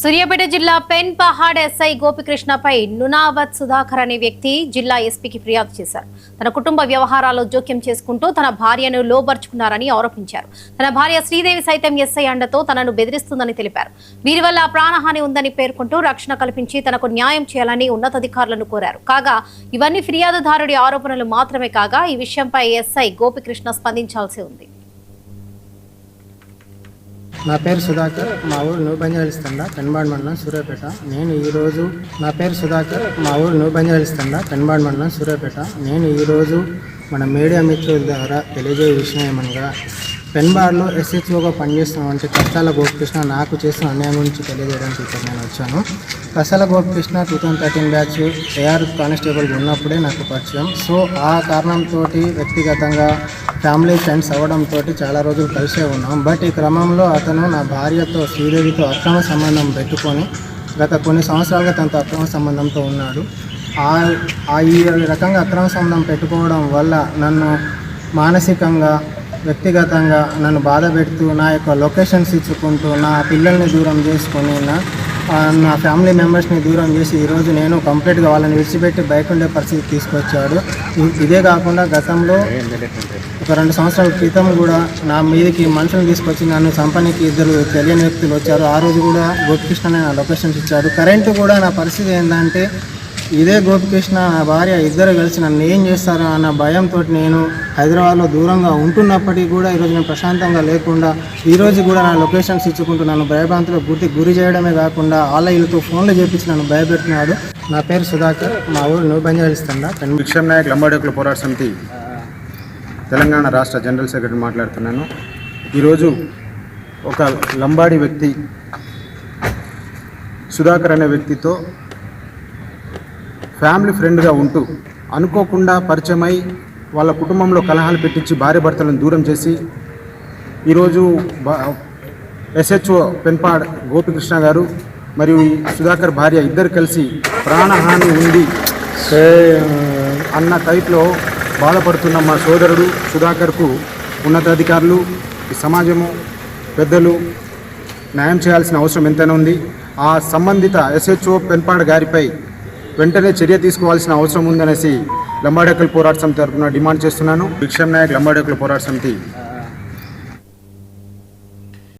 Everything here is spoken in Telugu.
సూర్యాపేట జిల్లా పెన్ పహాడ్ ఎస్ఐ గోపికృష్ణపై నునావత్ సుధాకర్ అనే వ్యక్తి జిల్లా ఎస్పీకి ఫిర్యాదు చేశారు. తన కుటుంబ వ్యవహారాల్లో జోక్యం చేసుకుంటూ తన భార్యను లోబర్చుకున్నారని ఆరోపించారు. తన భార్య శ్రీదేవి సైతం ఎస్ఐ అండతో తనను బెదిరిస్తుందని తెలిపారు. వీరి వల్ల ప్రాణహాని ఉందని పేర్కొంటూ రక్షణ కల్పించి తనకు న్యాయం చేయాలని ఉన్నతాధికారులను కోరారు. కాగా ఇవన్నీ ఫిర్యాదుదారుడి ఆరోపణలు మాత్రమే కాగా ఈ విషయంపై ఎస్ఐ గోపికృష్ణ స్పందించాల్సి ఉంది. నా పేరు సుధాకర్, మా ఊరు న్యూ బంజారాహిల్స్ పెన్బాడ్ మండలం సూర్యాపేట. నేను ఈరోజు మన మీడియా మిత్రుల ద్వారా తెలియజేయ విషయం ఏమనగా, పెన్బాడ్లో ఎస్హెచ్ఓగా పనిచేస్తున్నటువంటి కసాల గోపికృష్ణ నాకు చేసిన అన్యాయం గురించి తెలియజేయడానికి ఇక్కడ నేను వచ్చాను. కసాల గోపికృష్ణ 2013 బ్యాచ్ ఏఆర్ కానిస్టేబుల్ ఉన్నప్పుడే నాకు పరిచయం. సో ఆ కారణంతో వ్యక్తిగతంగా ఫ్యామిలీ ఫ్రెండ్స్ అవ్వడంతో చాలా రోజులు కలిసే ఉన్నాం. బట్ ఈ క్రమంలో అతను నా భార్యతో శ్రీదేవితో అక్రమ సంబంధం పెట్టుకొని గత కొన్ని సంవత్సరాలుగా తనతో అక్రమ సంబంధంతో ఉన్నాడు. ఈ రకంగా అక్రమ సంబంధం పెట్టుకోవడం వల్ల నన్ను మానసికంగా వ్యక్తిగతంగా నన్ను బాధ పెడుతూ నా యొక్క లొకేషన్స్ ఇచ్చుకుంటూ నా పిల్లల్ని దూరం చేసుకొని నా ఫ్యామిలీ మెంబర్స్ని దూరం చేసి ఈరోజు నేను కంప్లీట్గా వాళ్ళని విడిచిపెట్టి బయట ఉండే పరిస్థితి తీసుకొచ్చాడు. ఇదే కాకుండా గతంలో ఒక 2 సంవత్సరాల క్రితం కూడా నా మీదకి మనుషులను తీసుకొచ్చి నన్ను చంపనీకి 2 తెలియని వ్యక్తులు వచ్చారు. ఆ రోజు కూడా గోపికృష్ణ నా లొకేషన్స్ ఇచ్చాడు. కరెంటు కూడా నా పరిస్థితి ఏంటంటే, ఇదే గోపికృష్ణ నా భార్య ఇద్దరు కలిసి నన్ను ఏం చేస్తారో అన్న భయంతో నేను హైదరాబాద్లో దూరంగా ఉంటున్నప్పటికీ కూడా ఈరోజు నేను ప్రశాంతంగా లేకుండా ఈరోజు కూడా నా లొకేషన్స్ ఇచ్చుకుంటూ నన్ను భయభ్రాంతులకు గురి చేయడమే కాకుండా ఆలయాలతో ఫోన్లు చేపించి నన్ను భయపెడుతున్నాడు. నా పేరు సుధాకర్, మా ఊరు న్యూ బంజారాహిల్స్ భిక్షం నాయక్ లంబాడి హక్కుల పోరాట సమితి తెలంగాణ రాష్ట్ర జనరల్ సెక్రటరీ మాట్లాడుతున్నాను. ఈరోజు ఒక లంబాడి వ్యక్తి సుధాకర్ అనే వ్యక్తితో ఫ్యామిలీ ఫ్రెండ్గా ఉంటూ అనుకోకుండా పరిచయమై వాళ్ళ కుటుంబంలో కలహాలు పెట్టించి భార్య భర్తలను దూరం చేసి ఈరోజు ఎస్హెచ్ఓ పెన్పాడ్ గోపికృష్ణ గారు మరియు సుధాకర్ భార్య ఇద్దరు కలిసి ప్రాణహాని ఉంది అన్న టైప్లో బాధపడుతున్న మా సోదరుడు సుధాకర్కు ఉన్నతాధికారులు, ఈ సమాజము, పెద్దలు న్యాయం చేయాల్సిన అవసరం ఎంతైనా ఉంది. ఆ సంబంధిత ఎస్హెచ్ఓ పెన్పాడ్ గారిపై వెంటనే చర్య తీసుకోవాల్సిన అవసరం ఉందనేసి లంబాడి హక్కుల పోరాట సమితి తరఫున డిమాండ్ చేస్తున్నాను. భిక్షం నాయక్ లంబాడి హక్కుల పోరాట సమితి